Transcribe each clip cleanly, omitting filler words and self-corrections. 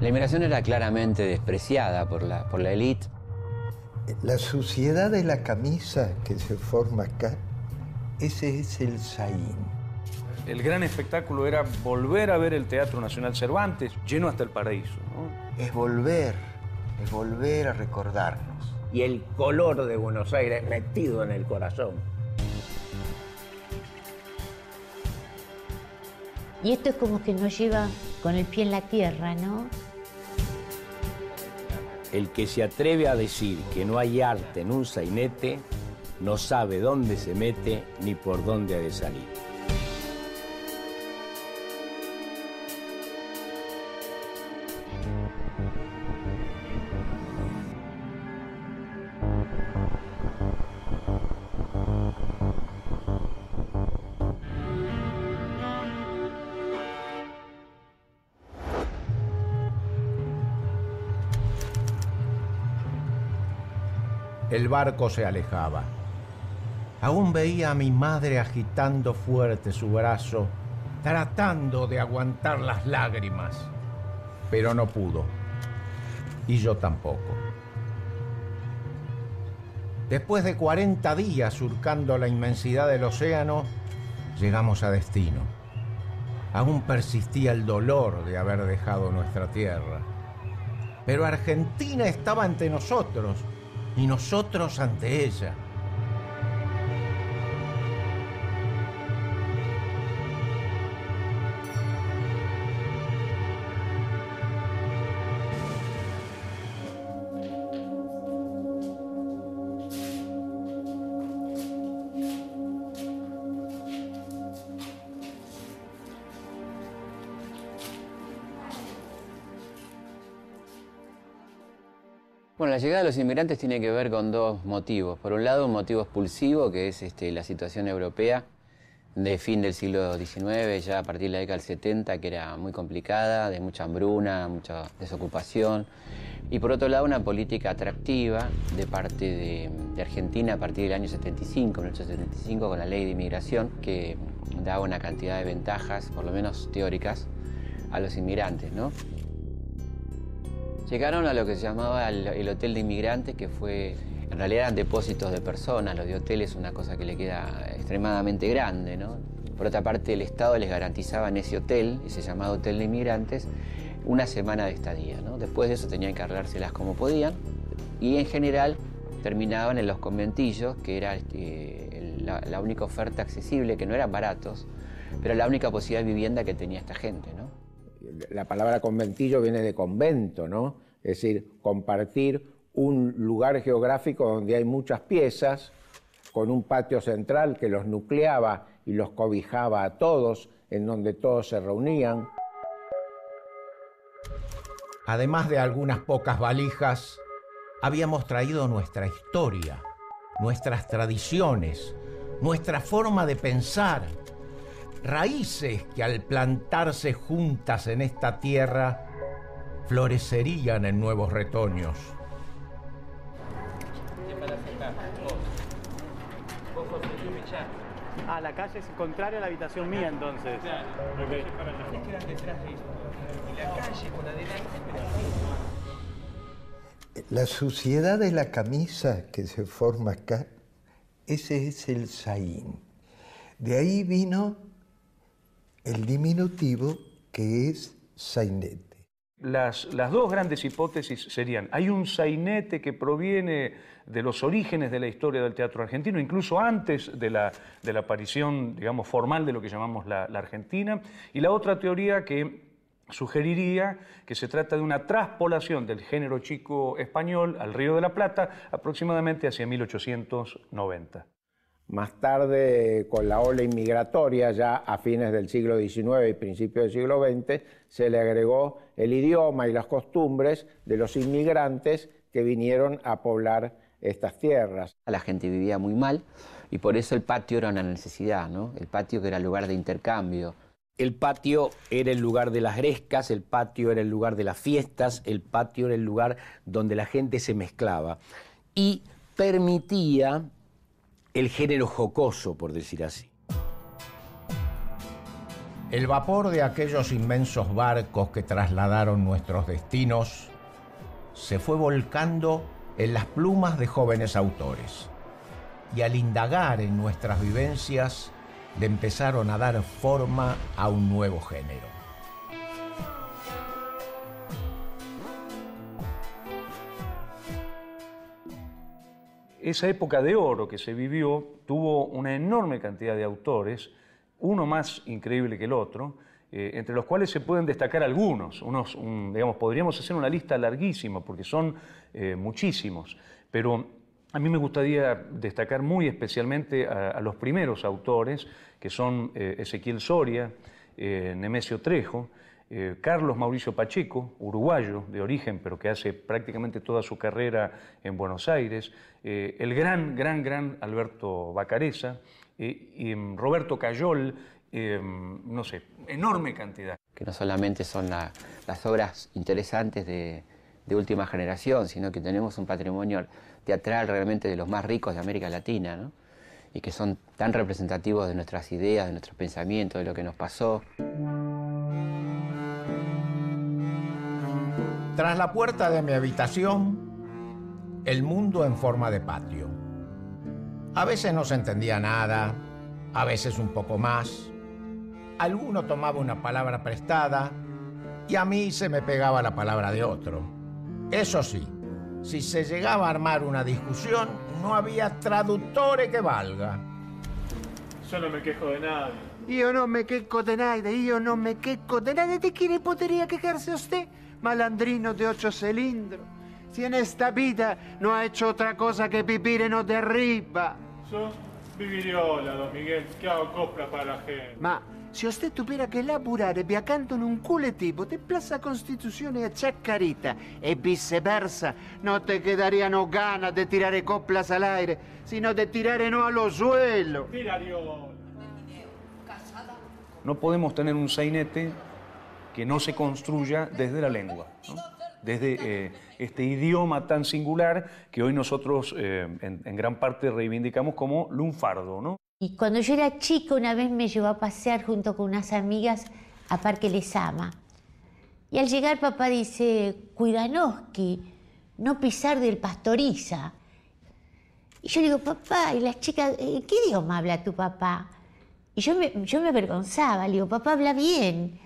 La inmigración era claramente despreciada por la élite. La suciedad de la camisa que se forma acá, ese es el Saín. El gran espectáculo era volver a ver el Teatro Nacional Cervantes, lleno hasta el paraíso, ¿no? Es volver a recordarnos. Y el color de Buenos Aires metido en el corazón. Y esto es como que nos lleva con el pie en la tierra, ¿no? El que se atreve a decir que no hay arte en un sainete, no sabe dónde se mete ni por dónde ha de salir. El barco se alejaba. Aún veía a mi madre agitando fuerte su brazo, tratando de aguantar las lágrimas, pero no pudo. Y yo tampoco. Después de 40 días surcando la inmensidad del océano, llegamos a destino. Aún persistía el dolor de haber dejado nuestra tierra. Pero Argentina estaba ante nosotros, y nosotros ante ella. Bueno, la llegada de los inmigrantes tiene que ver con dos motivos. Por un lado, un motivo expulsivo, que es la situación europea de fin del siglo XIX, ya a partir de la década del 70, que era muy complicada, de mucha hambruna, mucha desocupación. Y por otro lado, una política atractiva de parte de Argentina a partir del año 75, 1875, con la ley de inmigración, que daba una cantidad de ventajas, por lo menos teóricas, a los inmigrantes, ¿no? Llegaron a lo que se llamaba el Hotel de Inmigrantes, que fue, en realidad eran depósitos de personas. Lo de hotel es una cosa que le queda extremadamente grande, ¿no? Por otra parte, el Estado les garantizaba en ese hotel, ese llamado Hotel de Inmigrantes, una semana de estadía, ¿no? Después de eso tenían que arreglárselas como podían y en general terminaban en los conventillos, que era la única oferta accesible, que no eran baratos, pero la única posibilidad de vivienda que tenía esta gente, ¿no? La palabra conventillo viene de convento, ¿no? Es decir, compartir un lugar geográfico donde hay muchas piezas, con un patio central que los nucleaba y los cobijaba a todos, en donde todos se reunían. Además de algunas pocas valijas, habíamos traído nuestra historia, nuestras tradiciones, nuestra forma de pensar, raíces que al plantarse juntas en esta tierra florecerían en nuevos retoños. Ah, la calle es contraria a la habitación mía, entonces. Claro. Okay. Las que eran detrás de esto. Y la calle por adelante, pero... La suciedad de la camisa que se forma acá, ese es el Saín. De ahí vino el diminutivo que es sainete. Las dos grandes hipótesis serían, hay un sainete que proviene de los orígenes de la historia del teatro argentino, incluso antes de la aparición, digamos, formal de lo que llamamos la Argentina, y la otra teoría que sugeriría que se trata de una traspolación del género chico español al Río de la Plata aproximadamente hacia 1890. Más tarde, con la ola inmigratoria, ya a fines del siglo XIX y principios del siglo XX, se le agregó el idioma y las costumbres de los inmigrantes que vinieron a poblar estas tierras. La gente vivía muy mal y por eso el patio era una necesidad, ¿no? El patio que era lugar de intercambio. El patio era el lugar de las grescas, el patio era el lugar de las fiestas, el patio era el lugar donde la gente se mezclaba y permitía el género jocoso, por decir así. El vapor de aquellos inmensos barcos que trasladaron nuestros destinos se fue volcando en las plumas de jóvenes autores y al indagar en nuestras vivencias le empezaron a dar forma a un nuevo género. Esa época de oro que se vivió tuvo una enorme cantidad de autores, uno más increíble que el otro, entre los cuales se pueden destacar algunos. Digamos, podríamos hacer una lista larguísima porque son muchísimos, pero a mí me gustaría destacar muy especialmente a los primeros autores, que son Ezequiel Soria, Nemesio Trejo, Carlos Mauricio Pacheco, uruguayo de origen, pero que hace prácticamente toda su carrera en Buenos Aires, el gran Alberto Bacareza, y Roberto Cayol, no sé, enorme cantidad. Que no solamente son las obras interesantes de última generación, sino que tenemos un patrimonio teatral realmente de los más ricos de América Latina, ¿no? Y que son tan representativos de nuestras ideas, de nuestros pensamientos, de lo que nos pasó. Tras la puerta de mi habitación, el mundo en forma de patio. A veces no se entendía nada, a veces un poco más. Alguno tomaba una palabra prestada y a mí se me pegaba la palabra de otro. Eso sí, si se llegaba a armar una discusión, no había traduttore que valga. Yo no me quejo de nadie. Io non me quejo de nadie, io non me quejo de nadie. ¿De quién podría quejarse usted, malandrino de 8 cilindros? Si en esta vida no ha hecho otra cosa que vivir en de arriba. Yo viviriola, don Miguel, que hago copla para la gente. Ma se usted tuviera che lavorare viagando in un collettivo de Plaza Constituzione a Chacarita e viceversa, no te quedarían ganas de tirar coplas al aire, sino de tirar no a los suelos. Mirariola. No podemos tener un sainete que no se construya desde la lengua, ¿no? Desde este idioma tan singular que hoy nosotros en gran parte reivindicamos como lunfardo, ¿no? Y cuando yo era chica, una vez me llevó a pasear junto con unas amigas a Parque Lezama. Y al llegar papá dice, Cuidanoski, no pisar del Pastoriza. Y yo le digo, papá, y las chicas, ¿en qué idioma habla tu papá? Y yo me avergonzaba, le digo, papá habla bien.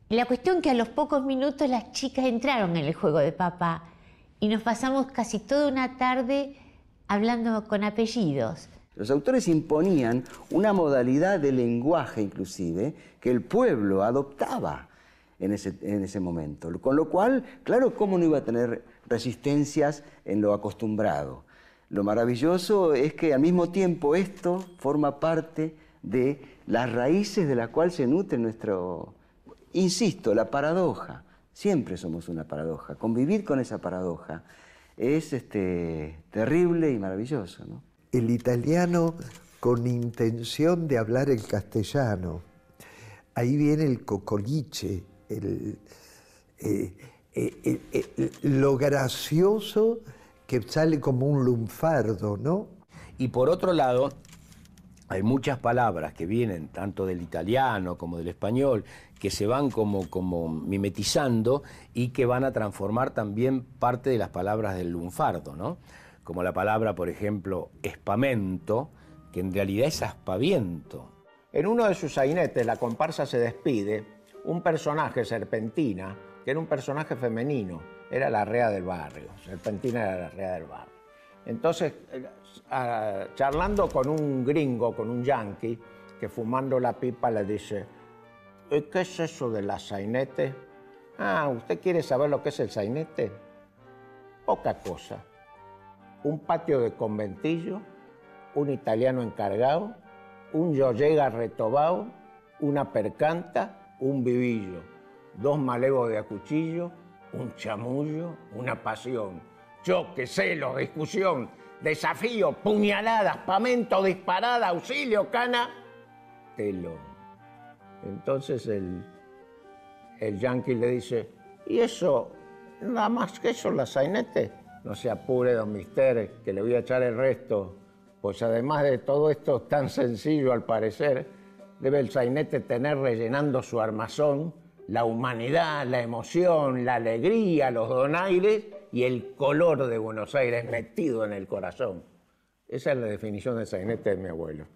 Y la cuestión que a los pocos minutos las chicas entraron en el juego de papá y nos pasamos casi toda una tarde hablando con apellidos. Los autores imponían una modalidad de lenguaje inclusive que el pueblo adoptaba en ese momento. Con lo cual, claro, ¿cómo no iba a tener resistencias en lo acostumbrado? Lo maravilloso es que al mismo tiempo esto forma parte de las raíces de las cuales se nutre nuestro... Insisto, la paradoja. Siempre somos una paradoja. Convivir con esa paradoja es terrible y maravilloso, ¿no? El italiano con intención de hablar el castellano. Ahí viene el cocoliche, lo gracioso que sale como un lunfardo, ¿no? Y por otro lado, hay muchas palabras que vienen tanto del italiano como del español, que se van como mimetizando y que van a transformar también parte de las palabras del lunfardo, ¿no? Como la palabra, por ejemplo, espamento, que en realidad es aspaviento. En uno de sus sainetes, La comparsa se despide, un personaje, Serpentina, que era un personaje femenino, era la rea del barrio. Serpentina era la rea del barrio. Entonces, charlando con un gringo, con un yanqui, que fumando la pipa le dice, ¿qué es eso de la sainete? Ah, ¿usted quiere saber lo que es el sainete? Poca cosa. Un patio de conventillo, un italiano encargado, un yoyega retobao, una percanta, un vivillo, 2 malevos de a cuchillo, un chamullo, una pasión, choque, celos, discusión, desafío, puñaladas, pamento, disparada, auxilio, cana, telón. Entonces el yanqui le dice, ¿y eso, nada más que eso, la sainete? No se apure, don Mister, que le voy a echar el resto, pues además de todo esto tan sencillo al parecer, debe el sainete tener rellenando su armazón la humanidad, la emoción, la alegría, los donaires y el color de Buenos Aires metido en el corazón. Esa es la definición de sainete de mi abuelo.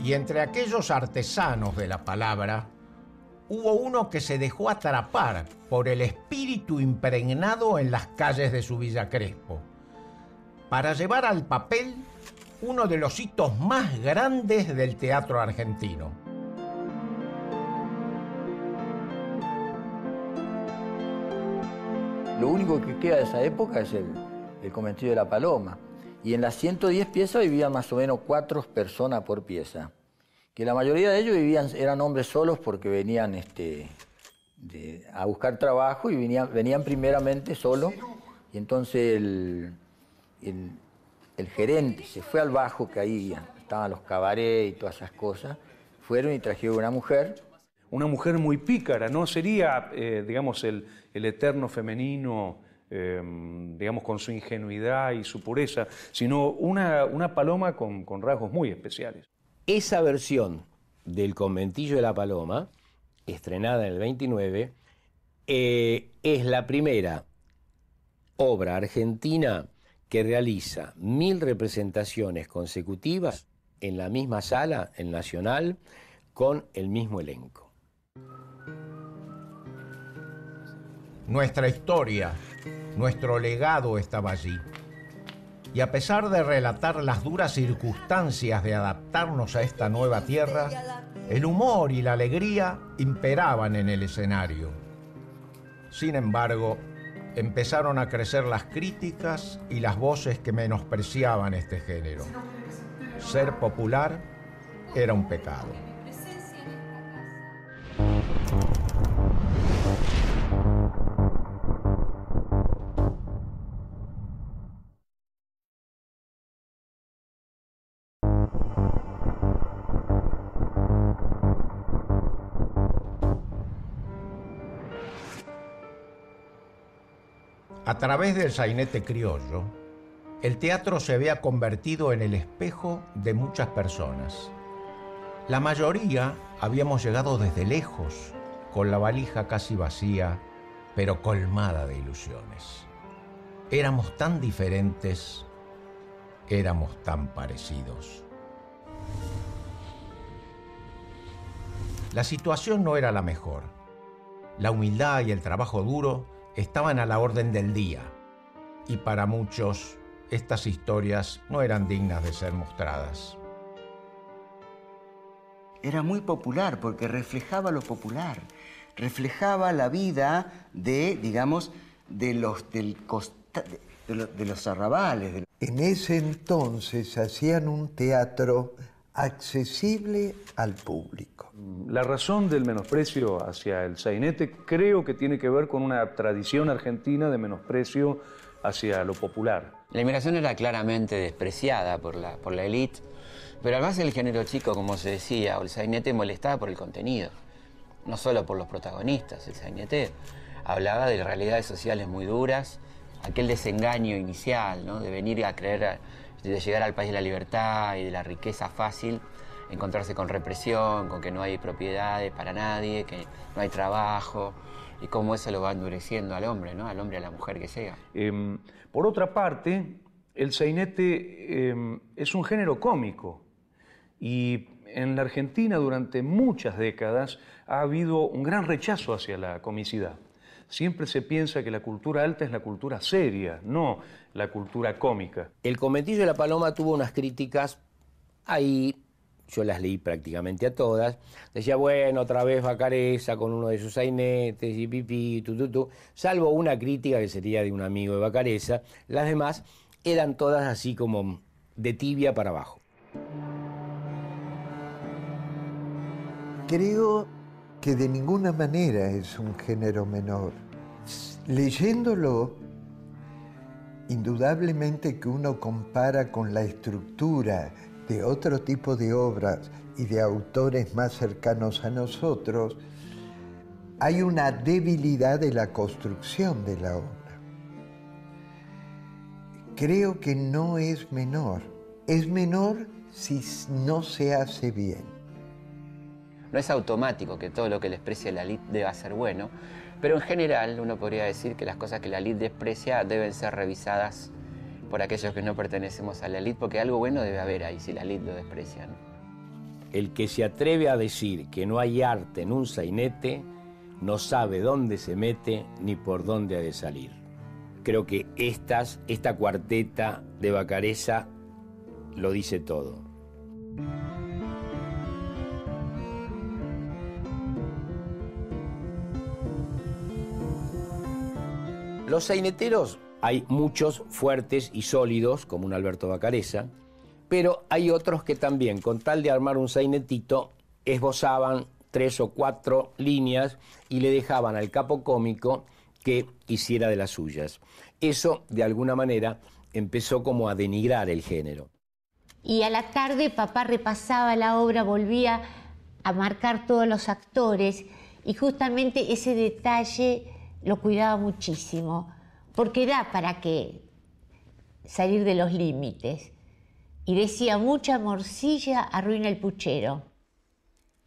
Y entre aquellos artesanos de la palabra, hubo uno que se dejó atrapar por el espíritu impregnado en las calles de su Villa Crespo, para llevar al papel uno de los hitos más grandes del teatro argentino. Lo único que queda de esa época es el conventillo de la Paloma. Y en las 110 piezas vivían más o menos 4 personas por pieza. Que la mayoría de ellos eran hombres solos porque venían a buscar trabajo y venían primeramente solos. Y entonces el gerente se fue al bajo, que ahí estaban los cabarets y todas esas cosas. Fueron y trajeron una mujer. Una mujer muy pícara, no sería, digamos, el eterno femenino, digamos, con su ingenuidad y su pureza, sino una paloma con rasgos muy especiales. Esa versión del Conventillo de la Paloma, estrenada en el 29, es la primera obra argentina que realiza 1000 representaciones consecutivas en la misma sala, el Nacional, con el mismo elenco. Nuestra historia, nuestro legado estaba allí. Y a pesar de relatar las duras circunstancias de adaptarnos a esta nueva tierra, el humor y la alegría imperaban en el escenario. Sin embargo, empezaron a crecer las críticas y las voces que menospreciaban este género. Ser popular era un pecado. A través del sainete criollo, el teatro se había convertido en el espejo de muchas personas. La mayoría habíamos llegado desde lejos, con la valija casi vacía, pero colmada de ilusiones. Éramos tan diferentes, éramos tan parecidos. La situación no era la mejor. La humildad y el trabajo duro estaban a la orden del día, y para muchos estas historias no eran dignas de ser mostradas. Era muy popular porque reflejaba lo popular, reflejaba la vida de, digamos, de los arrabales. En ese entonces hacían un teatro accesible al público. La razón del menosprecio hacia el sainete creo que tiene que ver con una tradición argentina de menosprecio hacia lo popular. La inmigración era claramente despreciada por la élite, pero además el género chico, como se decía, o el sainete molestaba por el contenido, no solo por los protagonistas. El sainete hablaba de realidades sociales muy duras, aquel desengaño inicial, ¿no? De venir a creer, de llegar al país de la libertad y de la riqueza fácil, encontrarse con represión, con que no hay propiedades para nadie, que no hay trabajo, y cómo eso lo va endureciendo al hombre, ¿no? Al hombre y a la mujer que sea. Por otra parte, el sainete es un género cómico, y en la Argentina durante muchas décadas ha habido un gran rechazo hacia la comicidad. siempre se piensa que la cultura alta es la cultura seria, no la cultura cómica. El Conventillo de la Paloma tuvo unas críticas ahí, yo las leí prácticamente a todas. Decía, bueno, otra vez Vacarezza con uno de sus sainetes y pipí, salvo una crítica que sería de un amigo de Vacarezza. Las demás eran todas así como de tibia para abajo. Creo que de ninguna manera es un género menor. Leyéndolo, indudablemente que uno compara con la estructura de otro tipo de obras y de autores más cercanos a nosotros, hay una debilidad de la construcción de la obra. Creo que no es menor. Es menor si no se hace bien. No es automático que todo lo que desprecia la elite deba ser bueno, pero en general uno podría decir que las cosas que la elite desprecia deben ser revisadas por aquellos que no pertenecemos a la elite, porque algo bueno debe haber ahí si la elite lo desprecia, ¿no? El que se atreve a decir que no hay arte en un sainete no sabe dónde se mete ni por dónde ha de salir. Creo que esta cuarteta de Vacarezza lo dice todo. Los saineteros, hay muchos fuertes y sólidos, como un Alberto Vacarezza, pero hay otros que también, con tal de armar un sainetito, esbozaban 3 o 4 líneas y le dejaban al capo cómico que hiciera de las suyas. Eso, de alguna manera, empezó como a denigrar el género. Y a la tarde papá repasaba la obra, volvía a marcar todos los actores y justamente ese detalle lo cuidaba muchísimo, porque da para qué salir de los límites. Y decía, mucha morcilla arruina el puchero,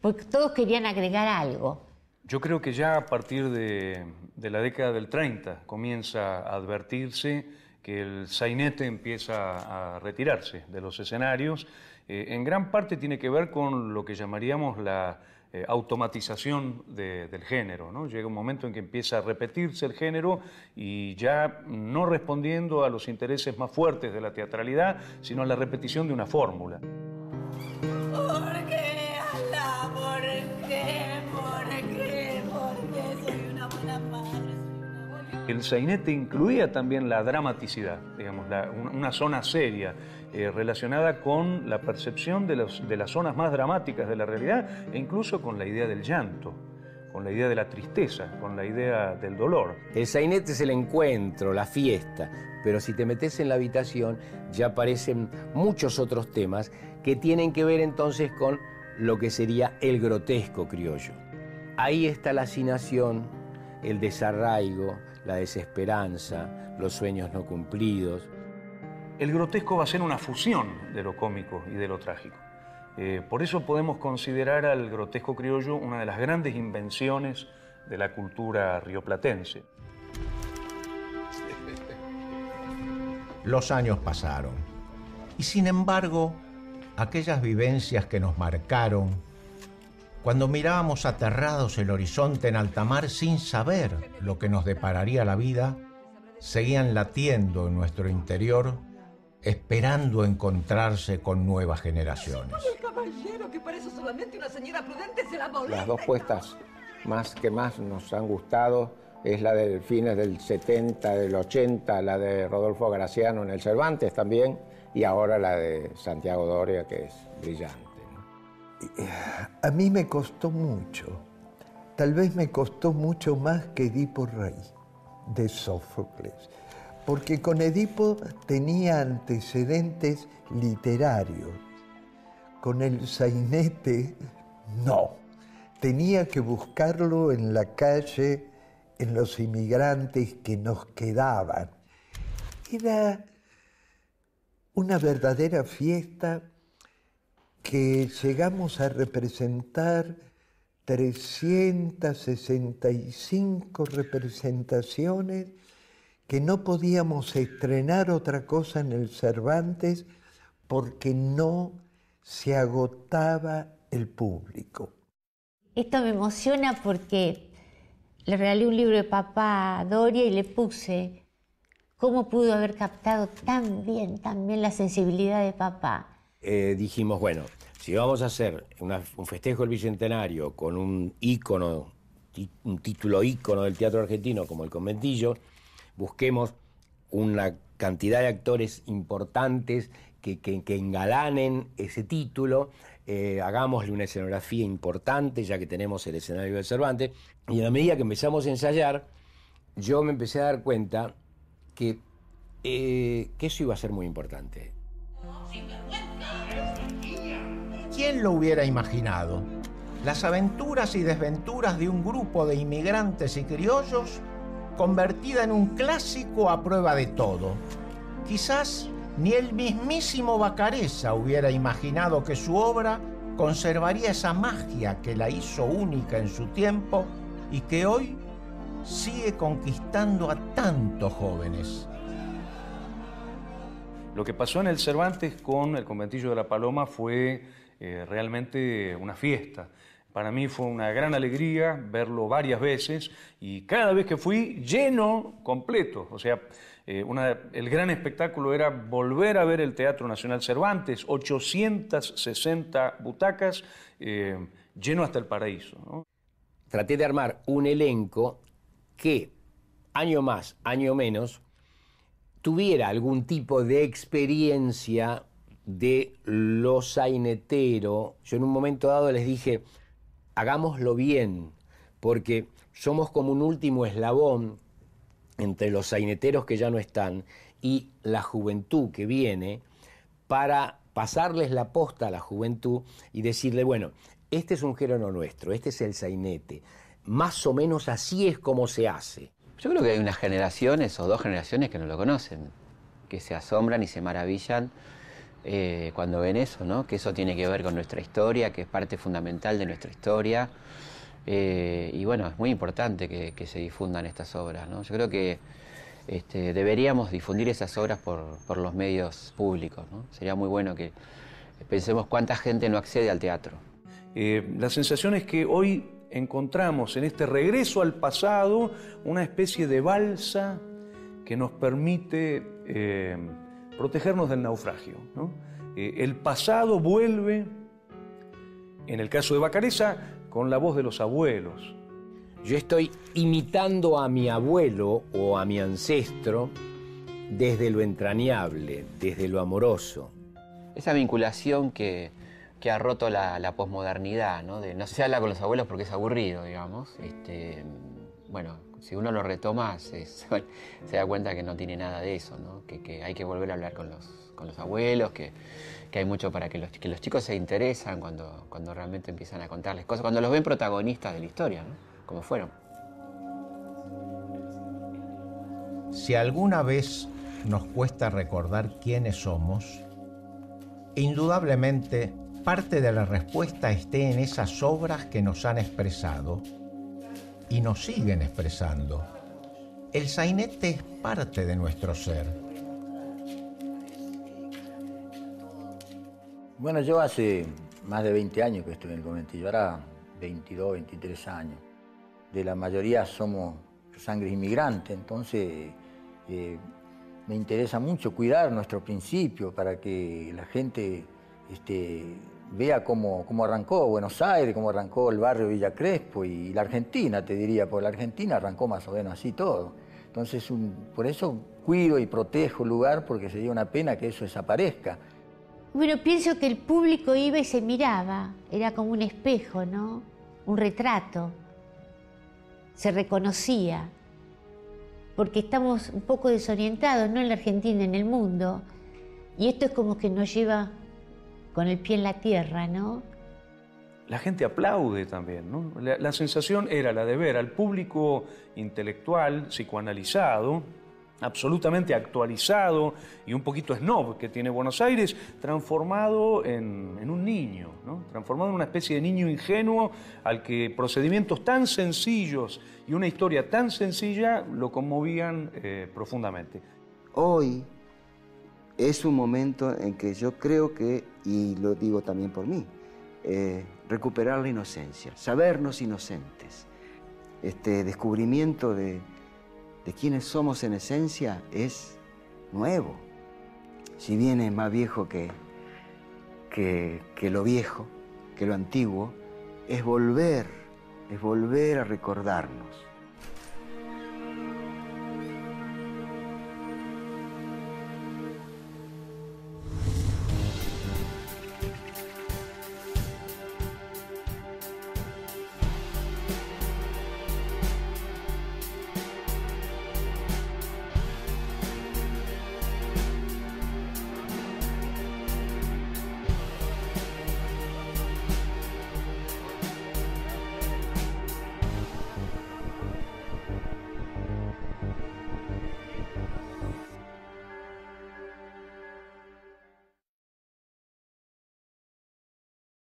porque todos querían agregar algo. Yo creo que ya a partir de la década del 30 comienza a advertirse que el sainete empieza a retirarse de los escenarios. En gran parte tiene que ver con lo que llamaríamos la automatización del género, ¿no? Llega un momento en que empieza a repetirse el género y ya no respondiendo a los intereses más fuertes de la teatralidad, sino a la repetición de una fórmula. ¿Por qué, Alá? ¿Por qué? ¿Por qué? ¿Por qué? Soy una buena madre. El sainete incluía también la dramaticidad, digamos, una zona seria relacionada con la percepción de las zonas más dramáticas de la realidad e incluso con la idea del llanto, con la idea de la tristeza, con la idea del dolor. El sainete es el encuentro, la fiesta, pero si te metes en la habitación ya aparecen muchos otros temas que tienen que ver entonces con lo que sería el grotesco criollo. Ahí está la hacinación, el desarraigo, la desesperanza, los sueños no cumplidos. El grotesco va a ser una fusión de lo cómico y de lo trágico. Por eso podemos considerar al grotesco criollo una de las grandes invenciones de la cultura rioplatense. Los años pasaron y sin embargo, aquellas vivencias que nos marcaron, cuando mirábamos aterrados el horizonte en alta mar sin saber lo que nos depararía la vida, seguían latiendo en nuestro interior, esperando encontrarse con nuevas generaciones. El caballero, que parece solamente una señora prudente, se la molesta. Las dos puestas que más nos han gustado es la del fines del 70, del 80, la de Rodolfo Graciano en el Cervantes también, y ahora la de Santiago Doria, que es brillante. A mí me costó mucho, tal vez me costó mucho más que Edipo Rey, de Sófocles, porque con Edipo tenía antecedentes literarios, con el sainete no, tenía que buscarlo en la calle, en los inmigrantes que nos quedaban. Era una verdadera fiesta que llegamos a representar 365 representaciones, que no podíamos estrenar otra cosa en el Cervantes porque no se agotaba el público. Esto me emociona porque Le regalé un libro de papá a Doria y le puse cómo pudo haber captado tan bien la sensibilidad de papá. Dijimos, bueno, si vamos a hacer un festejo del Bicentenario con un ícono, un título ícono del teatro argentino como El Conventillo, busquemos una cantidad de actores importantes que engalanen ese título, hagámosle una escenografía importante, ya que tenemos el escenario del Cervantes, y a la medida que empezamos a ensayar, yo me empecé a dar cuenta que eso iba a ser muy importante. ¿Quién lo hubiera imaginado? Las aventuras y desventuras de un grupo de inmigrantes y criollos convertida en un clásico a prueba de todo. Quizás ni el mismísimo Vacarezza hubiera imaginado que su obra conservaría esa magia que la hizo única en su tiempo y que hoy sigue conquistando a tantos jóvenes. Lo que pasó en el Cervantes con El Conventillo de la Paloma fue realmente una fiesta. Para mí fue una gran alegría verlo varias veces y cada vez que fui lleno completo. O sea, el gran espectáculo era volver a ver el Teatro Nacional Cervantes, 860 butacas, lleno hasta el paraíso, ¿no? Traté de armar un elenco que, año más, año menos, tuviera algún tipo de experiencia de lo sainetero. Yo en un momento dado les dije, hagámoslo bien, porque somos como un último eslabón entre los saineteros que ya no están y la juventud que viene, para pasarles la posta a la juventud y decirle, bueno, este es un género nuestro, este es el sainete, más o menos así es como se hace. Yo creo que hay unas generaciones o dos generaciones que no lo conocen, que se asombran y se maravillan cuando ven eso, ¿no? Que eso tiene que ver con nuestra historia, que es parte fundamental de nuestra historia. Y bueno, es muy importante que se difundan estas obras, ¿no? Yo creo que deberíamos difundir esas obras por los medios públicos, ¿no? Sería muy bueno que pensemos cuánta gente no accede al teatro. La sensación es que hoy encontramos en este regreso al pasado una especie de balsa que nos permite protegernos del naufragio, ¿no? El pasado vuelve, en el caso de Vacarezza, con la voz de los abuelos. Yo estoy imitando a mi abuelo o a mi ancestro desde lo entrañable, desde lo amoroso. Esa vinculación que ha roto la posmodernidad, ¿no? No se habla con los abuelos porque es aburrido, digamos. Bueno, si uno lo retoma, se da cuenta que no tiene nada de eso, ¿no? Que hay que volver a hablar con los abuelos, que hay mucho para que los chicos se interesan cuando realmente empiezan a contarles cosas, cuando los ven protagonistas de la historia, ¿no? Como fueron. Si alguna vez nos cuesta recordar quiénes somos, indudablemente parte de la respuesta esté en esas obras que nos han expresado y nos siguen expresando. El sainete es parte de nuestro ser. Bueno, yo hace más de 20 años que estoy en el conventillo, ahora 22, 23 años. De la mayoría somos sangre inmigrante, entonces me interesa mucho cuidar nuestro principio para que la gente vea cómo arrancó Buenos Aires, cómo arrancó el barrio Villa Crespo y la Argentina, te diría, porque la Argentina arrancó más o menos así todo. Entonces, por eso cuido y protejo el lugar, porque sería una pena que eso desaparezca. Bueno, pienso que el público iba y se miraba, era como un espejo, ¿no? Un retrato. Se reconocía, porque estamos un poco desorientados, no en la Argentina, en el mundo. Y esto es como que nos lleva con el pie en la tierra, ¿no? La gente aplaude también, ¿no? La sensación era la de ver al público intelectual, psicoanalizado, absolutamente actualizado y un poquito snob que tiene Buenos Aires, transformado en un niño, ¿no? Transformado en una especie de niño ingenuo al que procedimientos tan sencillos y una historia tan sencilla lo conmovían profundamente. Hoy es un momento en que yo creo que, y lo digo también por mí, recuperar la inocencia, sabernos inocentes. este descubrimiento de quiénes somos en esencia es nuevo. Si bien es más viejo que lo viejo, que lo antiguo, es volver a recordarnos